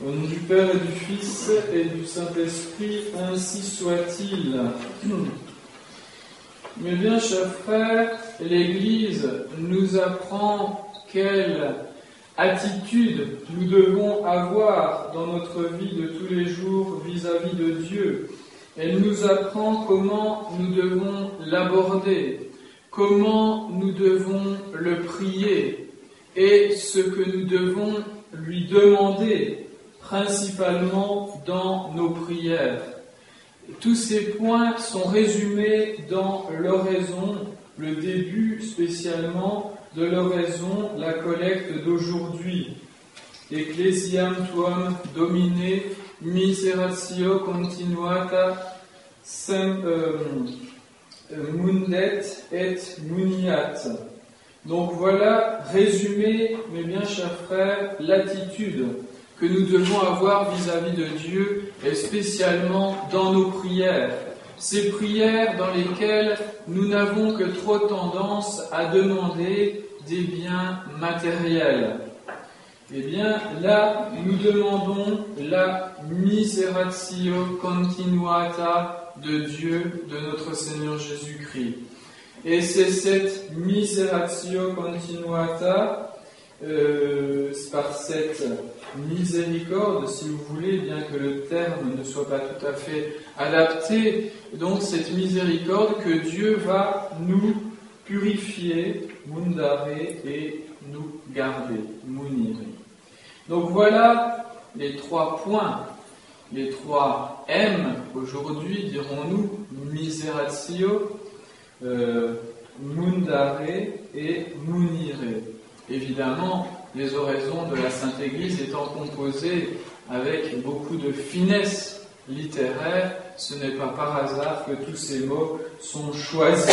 Au nom du Père et du Fils et du Saint-Esprit, ainsi soit-il. Mes bien chers frères, l'Église nous apprend quelle attitude nous devons avoir dans notre vie de tous les jours vis-à-vis de Dieu. Elle nous apprend comment nous devons l'aborder, comment nous devons le prier et ce que nous devons lui demander, principalement dans nos prières. Tous ces points sont résumés dans l'oraison, le début spécialement de l'oraison, la collecte d'aujourd'hui. Ecclesiam tuam Domine miseratio continuata mundet et muniat. Donc voilà, résumé, mes bien chers frères, l'attitude que nous devons avoir vis-à-vis de Dieu, et spécialement dans nos prières. Ces prières dans lesquelles nous n'avons que trop tendance à demander des biens matériels. Eh bien, là, nous demandons la miseratio continuata de Dieu, de notre Seigneur Jésus-Christ. Et c'est cette miseratio continuata, par cette miséricorde, si vous voulez, bien que le terme ne soit pas tout à fait adapté, donc cette miséricorde que Dieu va nous purifier, mundare, et nous garder, munire. Donc voilà les 3 points, les 3 M, aujourd'hui dirons-nous, miseratio, mundare et munire. Évidemment, les oraisons de la Sainte Église étant composées avec beaucoup de finesse littéraire, ce n'est pas par hasard que tous ces mots sont choisis.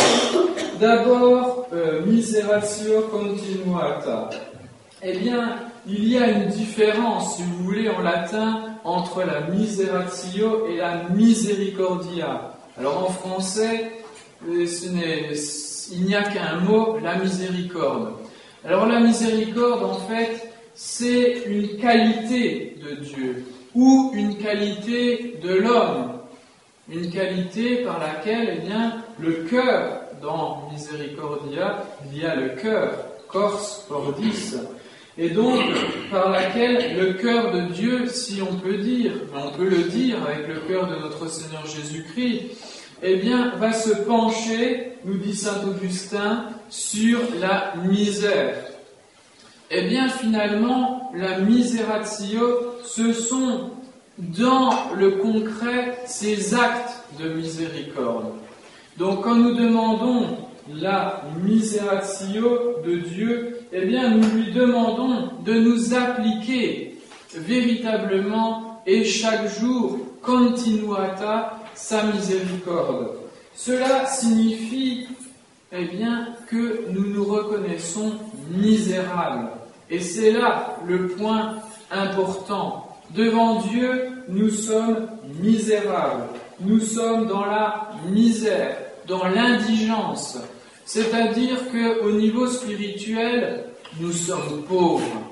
D'abord, miseratio continuata. Eh bien, il y a une différence, si vous voulez, en latin, entre la miseratio et la misericordia. Alors en français, il n'y a qu'un mot, la miséricorde. Alors la miséricorde, en fait, c'est une qualité de Dieu ou une qualité de l'homme, une qualité par laquelle, eh bien, le cœur, dans misericordia, il y a le cœur, cors cordis, et donc par laquelle le cœur de Dieu, si on peut dire, on peut le dire avec le cœur de notre Seigneur Jésus-Christ, eh bien, va se pencher, nous dit saint Augustin, sur la misère. Eh bien, finalement, la miseratio, ce sont, dans le concret, ces actes de miséricorde. Donc, quand nous demandons la miseratio de Dieu, eh bien, nous lui demandons de nous appliquer véritablement et chaque jour, continuata, sa miséricorde. Cela signifie, eh bien, que nous nous reconnaissons misérables. Et c'est là le point important. Devant Dieu, nous sommes misérables. Nous sommes dans la misère, dans l'indigence. C'est-à-dire qu'au niveau spirituel, nous sommes pauvres.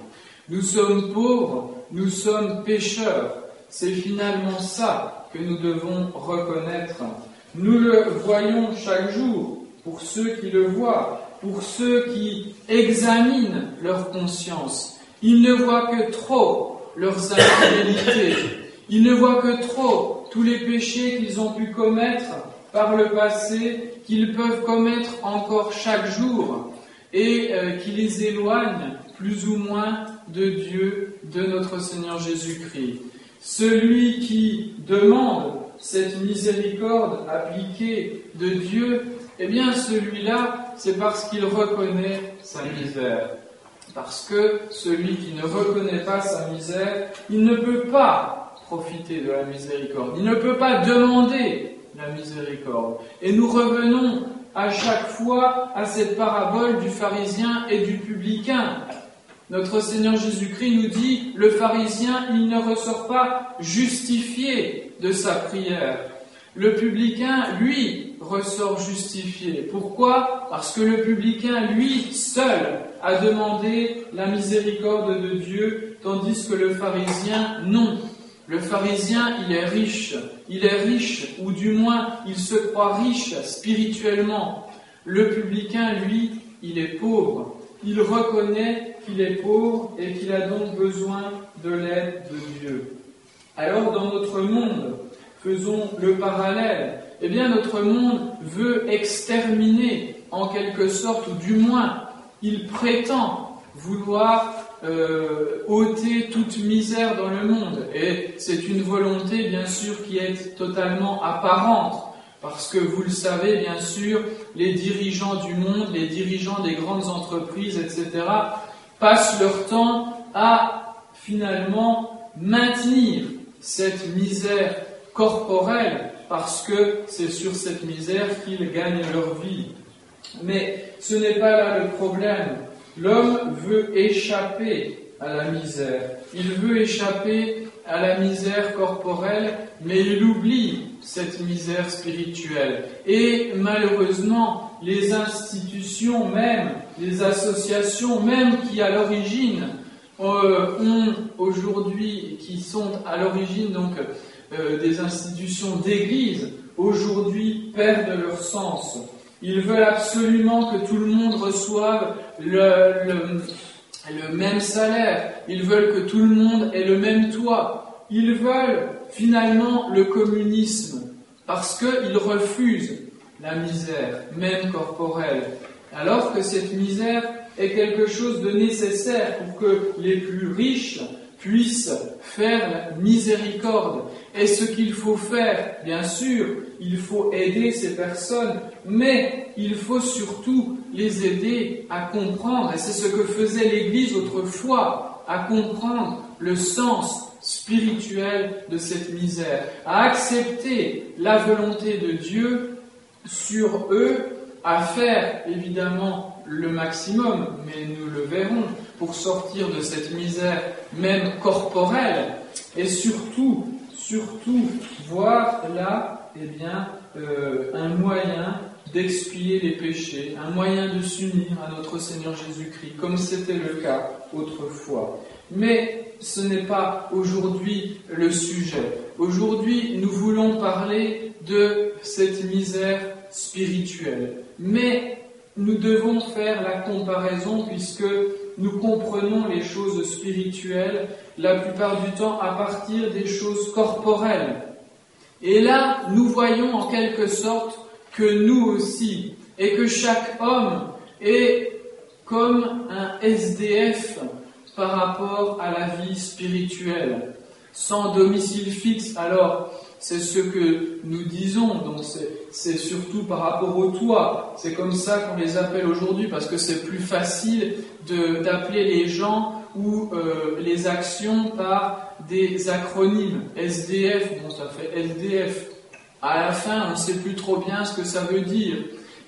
Nous sommes pauvres, nous sommes pécheurs. C'est finalement ça que nous devons reconnaître. Nous le voyons chaque jour, pour ceux qui le voient, pour ceux qui examinent leur conscience. Ils ne voient que trop leurs infidélités. Ils ne voient que trop tous les péchés qu'ils ont pu commettre par le passé, qu'ils peuvent commettre encore chaque jour, et qui les éloignent plus ou moins de Dieu, de notre Seigneur Jésus-Christ. Celui qui demande cette miséricorde appliquée de Dieu, eh bien celui-là, c'est parce qu'il reconnaît sa misère. Parce que celui qui ne reconnaît pas sa misère, il ne peut pas profiter de la miséricorde. Il ne peut pas demander la miséricorde. Et nous revenons à chaque fois à cette parabole du pharisien et du publicain. Notre Seigneur Jésus-Christ nous dit, le pharisien, il ne ressort pas justifié de sa prière. Le publicain, lui, ressort justifié. Pourquoi ? Parce que le publicain, lui, seul, a demandé la miséricorde de Dieu tandis que le pharisien, non. Le pharisien, il est riche, ou du moins, il se croit riche spirituellement. Le publicain, lui, il est pauvre. Il reconnaît qu'il est pauvre et qu'il a donc besoin de l'aide de Dieu. Alors, dans notre monde, faisons le parallèle, eh bien, notre monde veut exterminer, en quelque sorte, ou du moins, il prétend vouloir ôter toute misère dans le monde. Et c'est une volonté, bien sûr, qui est totalement apparente. Parce que vous le savez, bien sûr, les dirigeants du monde, les dirigeants des grandes entreprises, etc., passent leur temps à, finalement, maintenir cette misère corporelle, parce que c'est sur cette misère qu'ils gagnent leur vie. Mais ce n'est pas là le problème. L'homme veut échapper à la misère. Il veut échapper à la misère corporelle, mais il oublie cette misère spirituelle. Et malheureusement, les institutions même, les associations même qui à l'origine ont aujourd'hui, qui sont à l'origine donc des institutions d'église, aujourd'hui perdent leur sens. Ils veulent absolument que tout le monde reçoive le même salaire. Ils veulent que tout le monde ait le même toit. Ils veulent finalement le communisme parce qu'ils refusent la misère, même corporelle. Alors que cette misère est quelque chose de nécessaire pour que les plus riches puissent faire miséricorde. Et ce qu'il faut faire, bien sûr, il faut aider ces personnes, mais il faut surtout les aider à comprendre, et c'est ce que faisait l'Église autrefois, à comprendre le sens spirituel de cette misère, à accepter la volonté de Dieu sur eux, à faire évidemment le maximum, mais nous le verrons, pour sortir de cette misère même corporelle, et surtout voir là, eh bien, un moyen d'expier les péchés, un moyen de s'unir à notre Seigneur Jésus-Christ, comme c'était le cas autrefois. Mais ce n'est pas aujourd'hui le sujet. Aujourd'hui, nous voulons parler de cette misère spirituelle. Mais nous devons faire la comparaison puisque nous comprenons les choses spirituelles la plupart du temps à partir des choses corporelles. Et là, nous voyons en quelque sorte que nous aussi, et que chaque homme est comme un SDF par rapport à la vie spirituelle, sans domicile fixe. Alors, c'est ce que nous disons, donc c'est surtout par rapport au toit. C'est comme ça qu'on les appelle aujourd'hui, parce que c'est plus facile d'appeler les gens ou les actions par des acronymes. SDF, bon ça fait SDF. À la fin, on ne sait plus trop bien ce que ça veut dire.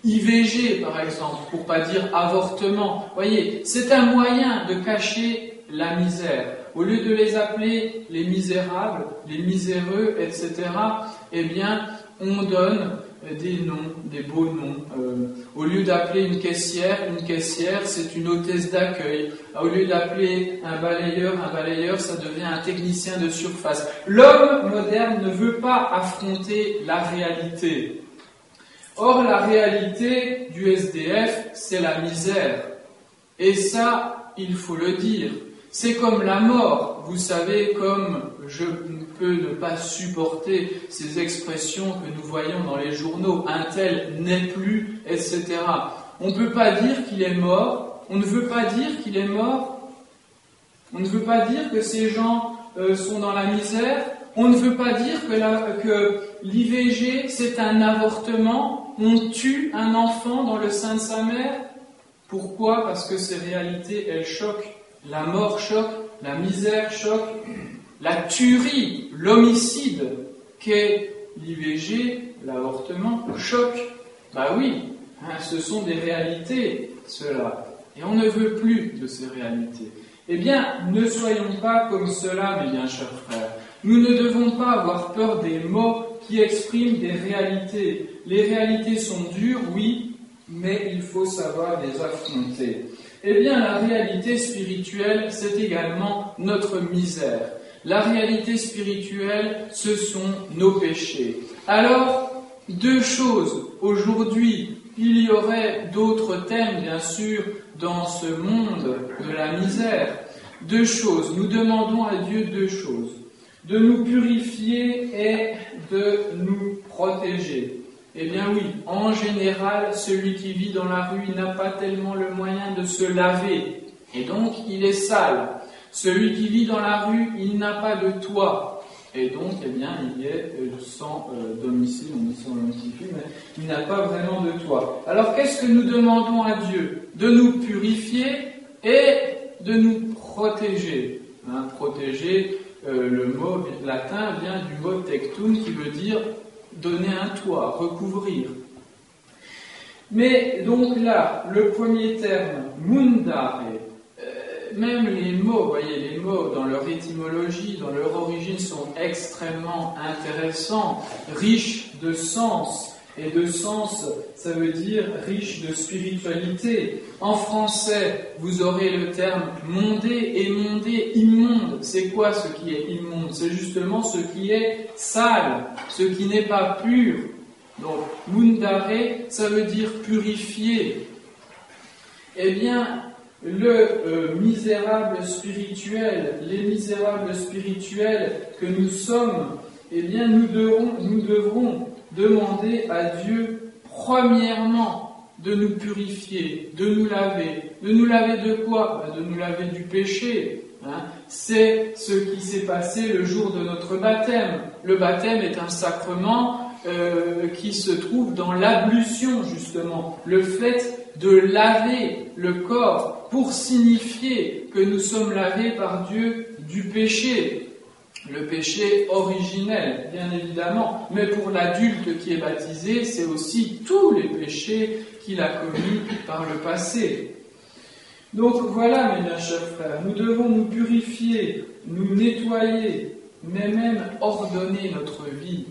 IVG, par exemple, pour pas dire avortement. Vous voyez, c'est un moyen de cacher la misère. Au lieu de les appeler les misérables, les miséreux, etc., eh bien, on donne des noms, des beaux noms. Au lieu d'appeler une caissière, c'est une hôtesse d'accueil. Au lieu d'appeler un balayeur, ça devient un technicien de surface. L'homme moderne ne veut pas affronter la réalité. Or, la réalité du SDF, c'est la misère. Et ça, il faut le dire. C'est comme la mort, vous savez, comme je ne peux ne pas supporter ces expressions que nous voyons dans les journaux, un tel n'est plus, etc. On ne peut pas dire qu'il est mort, on ne veut pas dire qu'il est mort, on ne veut pas dire que ces gens sont dans la misère, on ne veut pas dire que l'IVG c'est un avortement, on tue un enfant dans le sein de sa mère. Pourquoi ? Parce que ces réalités, elles choquent. La mort choque, la misère choque, la tuerie, l'homicide qu'est l'IVG, l'avortement, choque. Bah oui, ce sont des réalités, cela. Et on ne veut plus de ces réalités. Eh bien, ne soyons pas comme cela, mes bien chers frères. Nous ne devons pas avoir peur des mots qui expriment des réalités. Les réalités sont dures, oui, mais il faut savoir les affronter. Eh bien, la réalité spirituelle, c'est également notre misère. La réalité spirituelle, ce sont nos péchés. Alors, deux choses. Aujourd'hui, il y aurait d'autres thèmes, bien sûr, dans ce monde de la misère. Deux choses. Nous demandons à Dieu deux choses. De nous purifier et de nous protéger. Eh bien oui, en général, celui qui vit dans la rue, il n'a pas tellement le moyen de se laver. Et donc, il est sale. Celui qui vit dans la rue, il n'a pas de toit. Et donc, eh bien, il est sans domicile, on dit sans domicile, mais il n'a pas vraiment de toit. Alors, qu'est-ce que nous demandons à Dieu? De nous purifier et de nous protéger. Protéger, le mot latin vient du mot tectum, qui veut dire donner un toit, recouvrir. Mais donc là, le premier terme, mundare, même les mots, vous voyez, les mots dans leur étymologie, dans leur origine sont extrêmement intéressants, riches de sens. Et de sens, ça veut dire riche de spiritualité. En français, vous aurez le terme mondé et mondé, immonde. C'est quoi ce qui est immonde? C'est justement ce qui est sale, ce qui n'est pas pur. Donc, mundare, ça veut dire purifier. Eh bien, le misérable spirituel, les misérables spirituels que nous sommes, eh bien, nous devrons demander à Dieu, premièrement, de nous purifier, de nous laver. De nous laver de quoi? De nous laver du péché. C'est ce qui s'est passé le jour de notre baptême. Le baptême est un sacrement qui se trouve dans l'ablution, justement. Le fait de laver le corps pour signifier que nous sommes lavés par Dieu du péché. Le péché originel, bien évidemment, mais pour l'adulte qui est baptisé, c'est aussi tous les péchés qu'il a commis par le passé. Donc voilà, mes bien chers frères, nous devons nous purifier, nous nettoyer, mais même ordonner notre vie.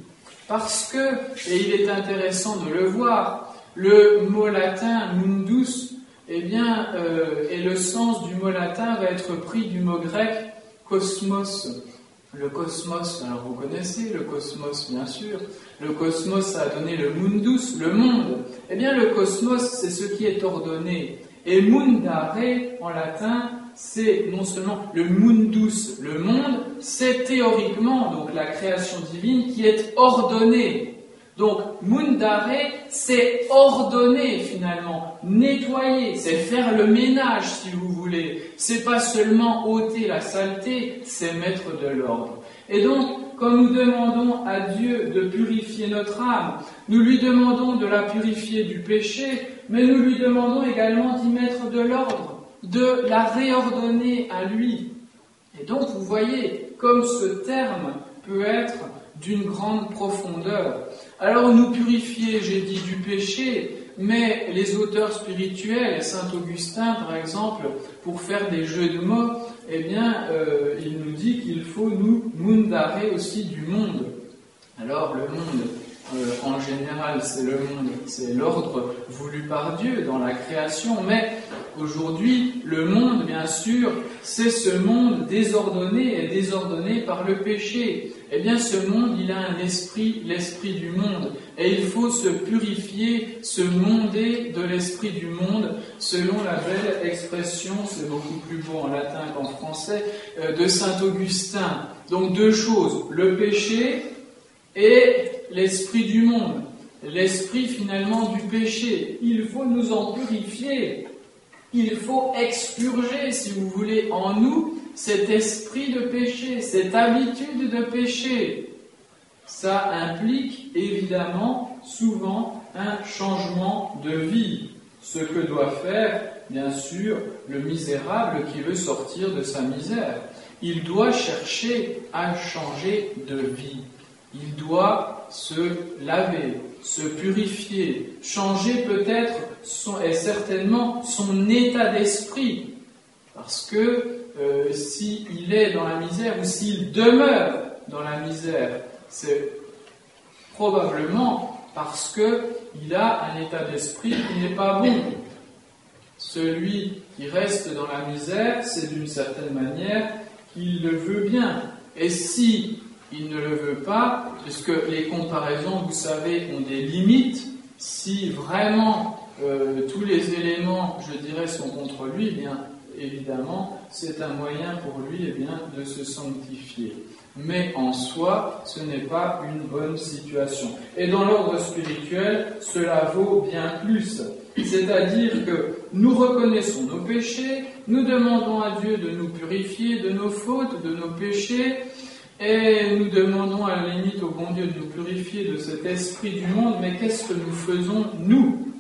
Parce que, et il est intéressant de le voir, le mot latin mundus, eh bien, et le sens du mot latin va être pris du mot grec cosmos. Le cosmos, alors vous connaissez le cosmos, bien sûr. Le cosmos, ça a donné le mundus, le monde. Eh bien, le cosmos, c'est ce qui est ordonné. Et mundare, en latin, c'est non seulement le mundus, le monde, c'est théoriquement, donc la création divine, qui est ordonnée. Donc, mundare, c'est ordonner finalement, nettoyer, c'est faire le ménage si vous voulez. C'est pas seulement ôter la saleté, c'est mettre de l'ordre. Et donc, quand nous demandons à Dieu de purifier notre âme, nous lui demandons de la purifier du péché, mais nous lui demandons également d'y mettre de l'ordre, de la réordonner à lui. Et donc, vous voyez, comme ce terme peut être d'une grande profondeur. Alors nous purifier, j'ai dit, du péché, mais les auteurs spirituels, Saint Augustin par exemple, pour faire des jeux de mots, eh bien, il nous dit qu'il faut nous mundare aussi du monde. Alors le monde, en général, c'est le monde, c'est l'ordre voulu par Dieu dans la création, mais aujourd'hui, le monde, bien sûr, c'est ce monde désordonné et désordonné par le péché. Eh bien, ce monde, il a un esprit, l'esprit du monde. Et il faut se purifier, se monder de l'esprit du monde, selon la belle expression, c'est beaucoup plus beau en latin qu'en français, de Saint Augustin. Donc, deux choses, le péché et l'esprit du monde. L'esprit, finalement, du péché. Il faut nous en purifier. Il faut expurger, si vous voulez, en nous, cet esprit de péché, cette habitude de péché. Ça implique évidemment souvent un changement de vie, ce que doit faire bien sûr le misérable qui veut sortir de sa misère. Il doit chercher à changer de vie, il doit se laver, se purifier, changer peut-être et certainement son état d'esprit, parce que s'il est dans la misère ou s'il demeure dans la misère, c'est probablement parce qu'il a un état d'esprit qui n'est pas bon. Celui qui reste dans la misère, c'est d'une certaine manière qu'il le veut bien. Et si il ne le veut pas, puisque les comparaisons, vous savez, ont des limites, si vraiment tous les éléments, je dirais, sont contre lui, eh bien, évidemment, c'est un moyen pour lui de se sanctifier. Mais en soi, ce n'est pas une bonne situation. Et dans l'ordre spirituel, cela vaut bien plus. C'est-à-dire que nous reconnaissons nos péchés, nous demandons à Dieu de nous purifier de nos fautes, de nos péchés, et nous demandons à la limite au bon Dieu de nous purifier de cet esprit du monde. Mais qu'est-ce que nous faisons, nous,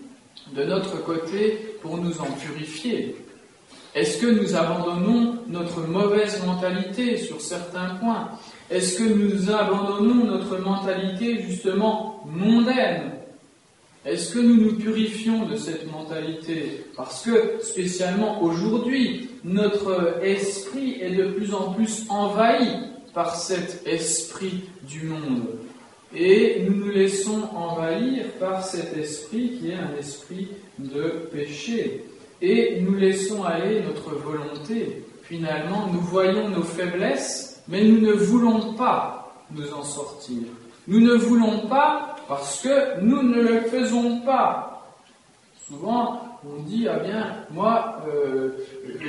de notre côté, pour nous en purifier ? Est-ce que nous abandonnons notre mauvaise mentalité sur certains points ? Est-ce que nous abandonnons notre mentalité justement mondaine ? Est-ce que nous nous purifions de cette mentalité ? Parce que, spécialement aujourd'hui, notre esprit est de plus en plus envahi par cet esprit du monde. Et nous nous laissons envahir par cet esprit qui est un esprit de péché. Et nous laissons aller notre volonté. Finalement, nous voyons nos faiblesses, mais nous ne voulons pas nous en sortir. Nous ne voulons pas parce que nous ne le faisons pas. Souvent, on dit, ah bien, moi,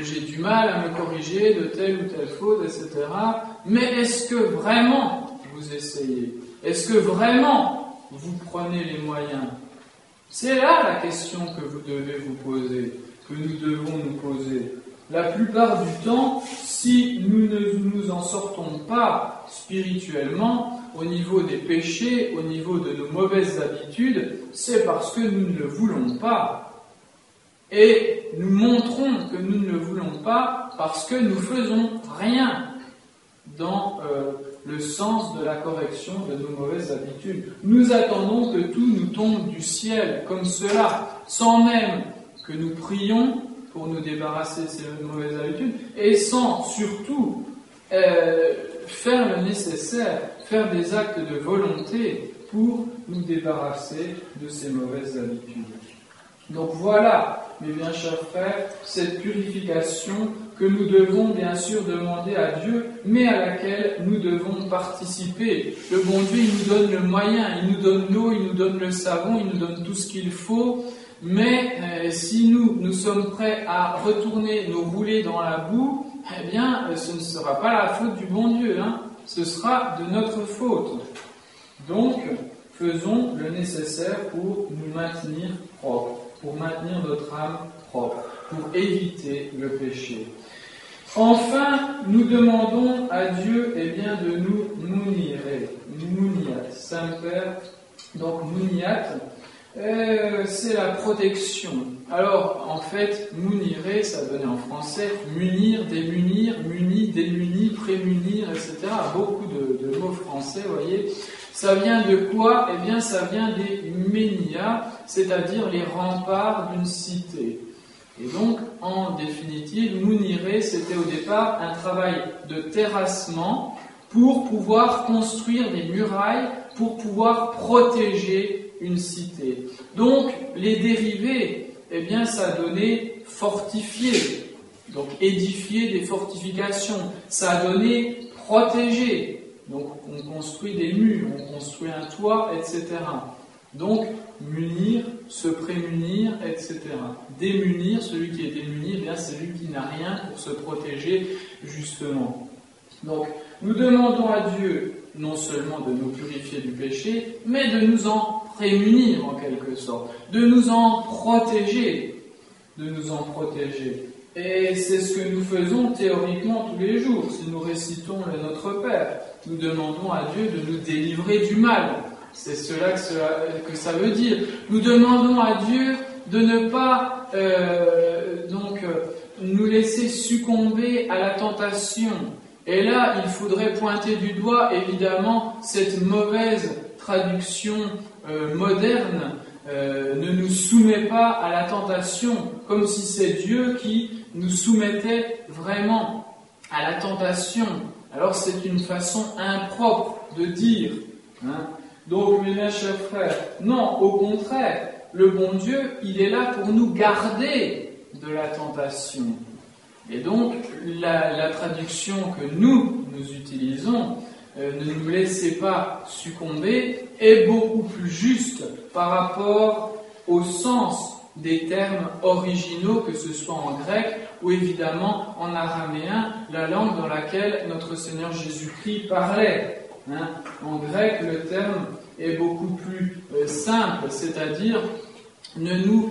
j'ai du mal à me corriger de telle ou telle faute, etc. Mais est-ce que vraiment vous essayez ? Est-ce que vraiment vous prenez les moyens ? C'est là la question que vous devez vous poser, que nous devons nous poser. La plupart du temps, si nous ne nous en sortons pas spirituellement, au niveau des péchés, au niveau de nos mauvaises habitudes, c'est parce que nous ne le voulons pas. Et nous montrons que nous ne le voulons pas parce que nous faisons rien dans le sens de la correction de nos mauvaises habitudes. Nous attendons que tout nous tombe du ciel comme cela, sans même que nous prions pour nous débarrasser de ces mauvaises habitudes, et sans surtout faire le nécessaire, faire des actes de volonté pour nous débarrasser de ces mauvaises habitudes. Donc voilà, mes bien chers frères, cette purification que nous devons bien sûr demander à Dieu, mais à laquelle nous devons participer. Le bon Dieu, il nous donne le moyen, il nous donne l'eau, il nous donne le savon, il nous donne tout ce qu'il faut, mais si nous sommes prêts à retourner nous rouler dans la boue, eh bien, ce ne sera pas la faute du bon Dieu, ce sera de notre faute. Donc, faisons le nécessaire pour nous maintenir propres, pour maintenir notre âme propre, pour éviter le péché. Enfin, nous demandons à Dieu de nous mounirer. Mouniat, Saint-Père, donc mouniat, c'est la protection. Alors, en fait, mounirer, ça donnait en français munir, démunir, muni, démuni, prémunir, etc. Beaucoup de mots français, vous voyez. Ça vient de quoi ? Eh bien, ça vient des ménias, c'est-à-dire les remparts d'une cité. Et donc, en définitive, mounirer, c'était au départ un travail de terrassement pour pouvoir construire des murailles, pour pouvoir protéger une cité. Donc, les dérivés, eh bien, ça a donné fortifier, donc édifier des fortifications. Ça a donné protéger. Donc, on construit des murs, on construit un toit, etc. Donc, munir, se prémunir, etc. Démunir, celui qui est démuni, eh bien, c'est celui qui n'a rien pour se protéger, justement. Donc, nous demandons à Dieu non seulement de nous purifier du péché, mais de nous en prémunir en quelque sorte, de nous en protéger, Et c'est ce que nous faisons théoriquement tous les jours. Si nous récitons le Notre Père, nous demandons à Dieu de nous délivrer du mal. C'est cela que ça veut dire. Nous demandons à Dieu de ne pas nous laisser succomber à la tentation. Et là, il faudrait pointer du doigt, évidemment, cette mauvaise traduction moderne. Ne nous soumet pas à la tentation, comme si c'est Dieu qui nous soumettait vraiment à la tentation. Alors c'est une façon impropre de dire. Donc, mes chers frères, non, au contraire, le bon Dieu, il est là pour nous garder de la tentation. Et donc, la traduction que nous utilisons, ne nous laissez pas succomber, est beaucoup plus juste par rapport au sens des termes originaux, que ce soit en grec ou évidemment en araméen, la langue dans laquelle notre Seigneur Jésus-Christ parlait. En grec, le terme est beaucoup plus simple, c'est-à-dire ne nous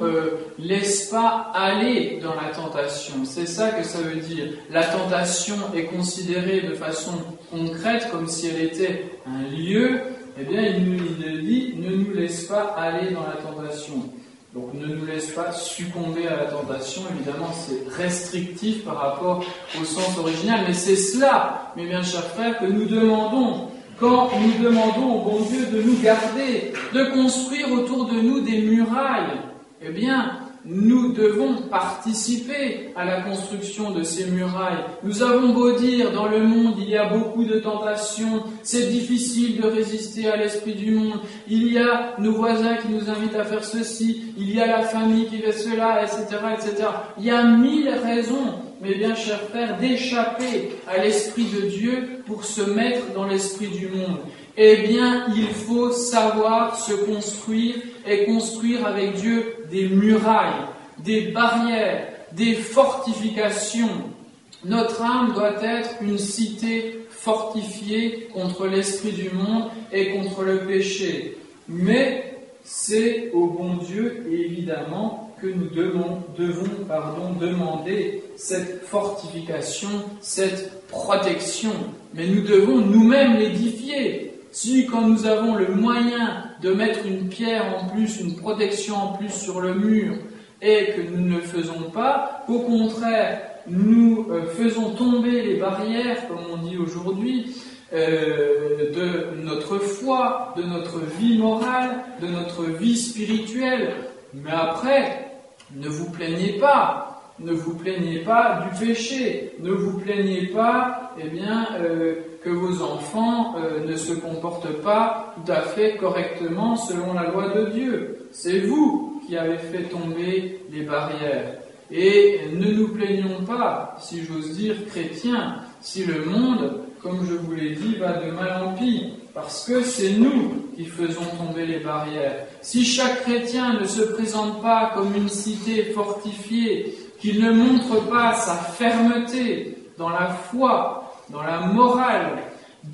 laisse pas aller dans la tentation. C'est ça que ça veut dire. La tentation est considérée de façon concrète, comme si elle était un lieu. Eh bien, il dit, ne nous laisse pas aller dans la tentation. Donc, ne nous laisse pas succomber à la tentation. Évidemment, c'est restrictif par rapport au sens original, mais c'est cela, mes bien chers frères, que nous demandons. Quand nous demandons au bon Dieu de nous garder, de construire autour de nous des murailles, eh bien, nous devons participer à la construction de ces murailles. Nous avons beau dire, dans le monde, il y a beaucoup de tentations, c'est difficile de résister à l'esprit du monde, il y a nos voisins qui nous invitent à faire ceci, il y a la famille qui fait cela, etc., etc. Il y a 1000 raisons, mes bien chers frères, d'échapper à l'esprit de Dieu pour se mettre dans l'esprit du monde. Eh bien, il faut savoir se construire et construire avec Dieu des murailles, des barrières, des fortifications. Notre âme doit être une cité fortifiée contre l'esprit du monde et contre le péché. Mais c'est au bon Dieu, évidemment, que nous devons demander cette fortification, cette protection. Mais nous devons nous-mêmes l'édifier. Si, quand nous avons le moyen de mettre une pierre en plus, une protection en plus sur le mur, et que nous ne le faisons pas, qu'au contraire, nous faisons tomber les barrières, comme on dit aujourd'hui, de notre foi, de notre vie morale, de notre vie spirituelle. Mais après, ne vous plaignez pas du péché, ne vous plaignez pas, que vos enfants ne se comportent pas tout à fait correctement selon la loi de Dieu. C'est vous qui avez fait tomber les barrières. Et ne nous plaignons pas, si j'ose dire, chrétiens, si le monde, comme je vous l'ai dit, va de mal en pis, parce que c'est nous qui faisons tomber les barrières. Si chaque chrétien ne se présente pas comme une cité fortifiée, qu'il ne montre pas sa fermeté dans la foi, dans la morale,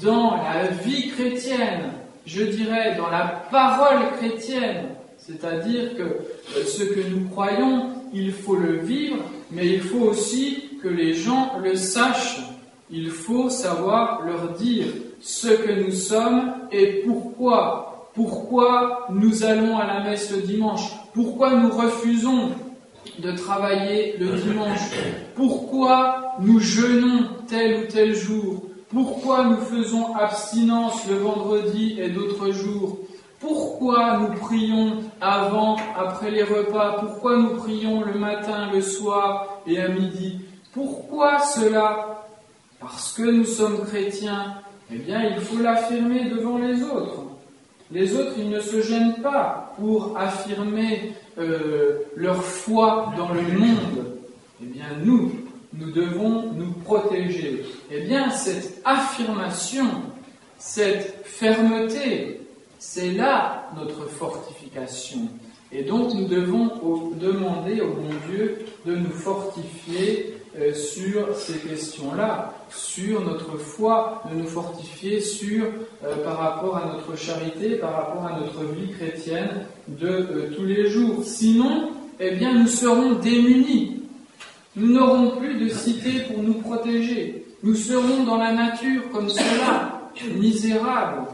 dans la vie chrétienne, je dirais dans la parole chrétienne, c'est-à-dire que ce que nous croyons, il faut le vivre, mais il faut aussi que les gens le sachent. Il faut savoir leur dire ce que nous sommes et pourquoi. Pourquoi nous allons à la messe le dimanche? Pourquoi nous refusons de travailler le dimanche? Pourquoi nous jeûnons tel ou tel jour? Pourquoi nous faisons abstinence le vendredi et d'autres jours? Pourquoi nous prions avant, après les repas? Pourquoi nous prions le matin, le soir et à midi? Pourquoi cela? Parce que nous sommes chrétiens. Eh bien, il faut l'affirmer devant les autres. Les autres, ils ne se gênent pas pour affirmer leur foi dans le monde. Eh bien, nous devons nous protéger. Eh bien, cette affirmation, cette fermeté, c'est là notre fortification. Et donc, nous devons demander au bon Dieu de nous fortifier sur ces questions-là, sur notre foi, de nous fortifier par rapport à notre charité, par rapport à notre vie chrétienne de tous les jours. Sinon, eh bien, nous serons démunis. Nous n'aurons plus de cité pour nous protéger. Nous serons dans la nature comme cela, misérables.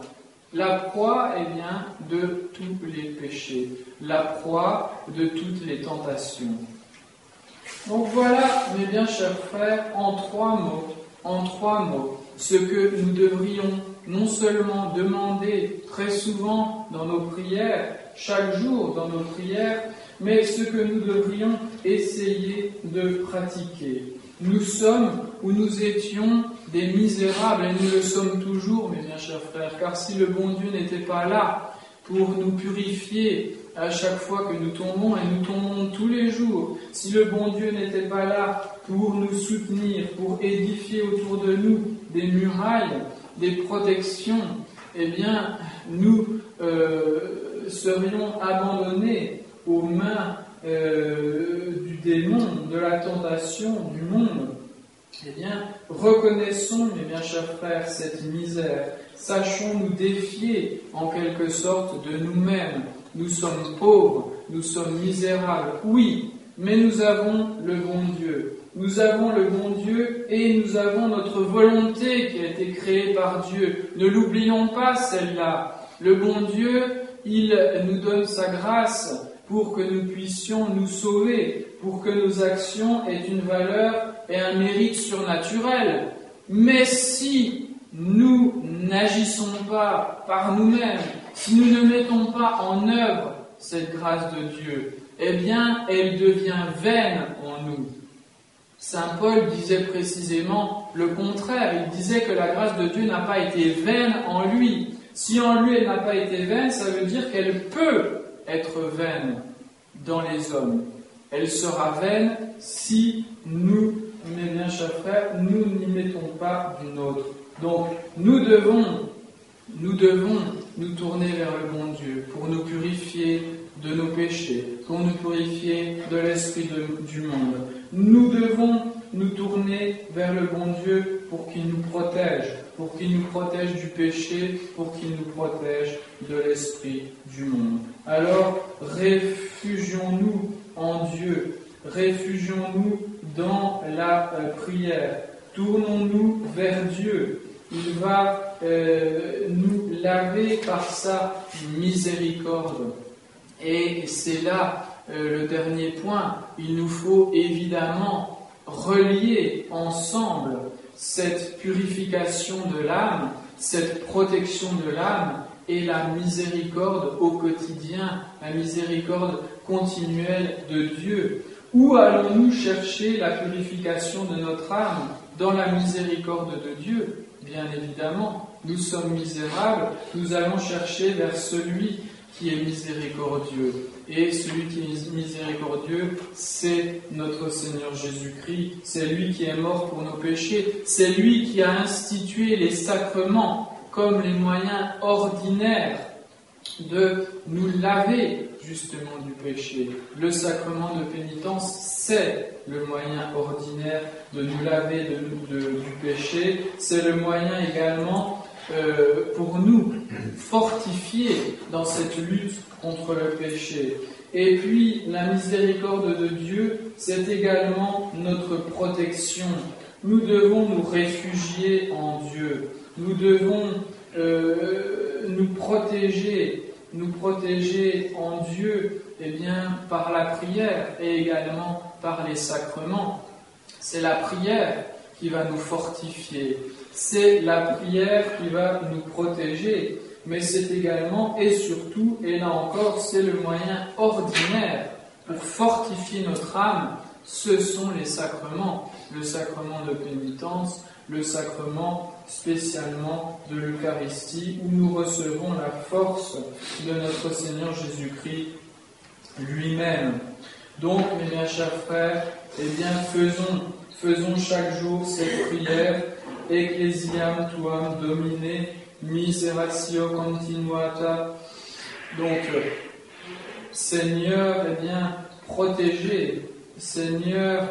La proie, eh bien, de tous les péchés. La proie de toutes les tentations. Donc voilà, mes bien chers frères, en trois mots, ce que nous devrions non seulement demander très souvent dans nos prières, chaque jour dans nos prières, mais ce que nous devrions essayer de pratiquer. Nous sommes ou nous étions des misérables, et nous le sommes toujours, mes bien chers frères, car si le bon Dieu n'était pas là pour nous purifier à chaque fois que nous tombons, et nous tombons tous les jours, si le bon Dieu n'était pas là pour nous soutenir, pour édifier autour de nous des murailles, des protections, eh bien, nous serions abandonnés aux mains du démon, de la tentation, du monde. Eh bien, reconnaissons, mes bien chers frères, cette misère. Sachons nous défier, en quelque sorte, de nous-mêmes. Nous sommes pauvres, nous sommes misérables, oui, mais nous avons le bon Dieu. Nous avons le bon Dieu et nous avons notre volonté qui a été créée par Dieu. Ne l'oublions pas, celle-là. Le bon Dieu, il nous donne sa grâce pour que nous puissions nous sauver, pour que nos actions aient une valeur et un mérite surnaturel. Mais si nous n'agissons pas par nous-mêmes, si nous ne mettons pas en œuvre cette grâce de Dieu, eh bien, elle devient vaine en nous. Saint Paul disait précisément le contraire. Il disait que la grâce de Dieu n'a pas été vaine en lui. Si en lui elle n'a pas été vaine, ça veut dire qu'elle peut être vaine dans les hommes. Elle sera vaine si nous, mes bien chers frères, nous n'y mettons pas du nôtre. Donc, nous devons nous tourner vers le bon Dieu pour nous purifier de nos péchés, pour nous purifier de l'esprit du monde. Nous devons nous tourner vers le bon Dieu pour qu'il nous protège du péché, pour qu'il nous protège de l'esprit du monde. Alors, réfugions-nous en Dieu, réfugions-nous dans la prière, tournons-nous vers Dieu. Il va nous laver par sa miséricorde. Et c'est là le dernier point. Il nous faut évidemment relier ensemble cette purification de l'âme, cette protection de l'âme et la miséricorde au quotidien, la miséricorde continuelle de Dieu. Où allons-nous chercher la purification de notre âme? Dans la miséricorde de Dieu, bien évidemment. Nous sommes misérables, nous allons chercher vers celui qui est miséricordieux. Et celui qui est miséricordieux, c'est notre Seigneur Jésus-Christ. C'est lui qui est mort pour nos péchés. C'est lui qui a institué les sacrements comme les moyens ordinaires de nous laver justement du péché. Le sacrement de pénitence, c'est le moyen ordinaire de nous laver du péché. C'est le moyen également pour nous fortifier dans cette lutte contre le péché. Et puis, la miséricorde de Dieu, c'est également notre protection. Nous devons nous réfugier en Dieu. Nous devons nous protéger en Dieu, eh bien, par la prière et également par les sacrements. C'est la prière qui va nous fortifier. C'est la prière qui va nous protéger. Mais c'est également et surtout, et là encore, c'est le moyen ordinaire pour fortifier notre âme. Ce sont les sacrements. Le sacrement de pénitence, le sacrement spécialement de l'Eucharistie, où nous recevons la force de notre Seigneur Jésus-Christ lui-même. Donc, mes bien chers frères, eh bien, faisons chaque jour cette prière, Ecclesiam tuam Domine, miseratio continuata. Donc, Seigneur, eh bien, protégez, Seigneur,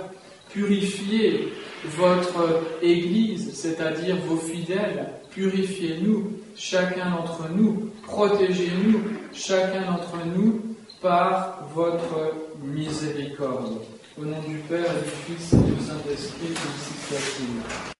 purifiez votre Église, c'est-à-dire vos fidèles. Purifiez-nous, chacun d'entre nous, protégez-nous, chacun d'entre nous, par votre miséricorde. Au nom du Père, et du Fils et du Saint-Esprit, ainsi soit-il.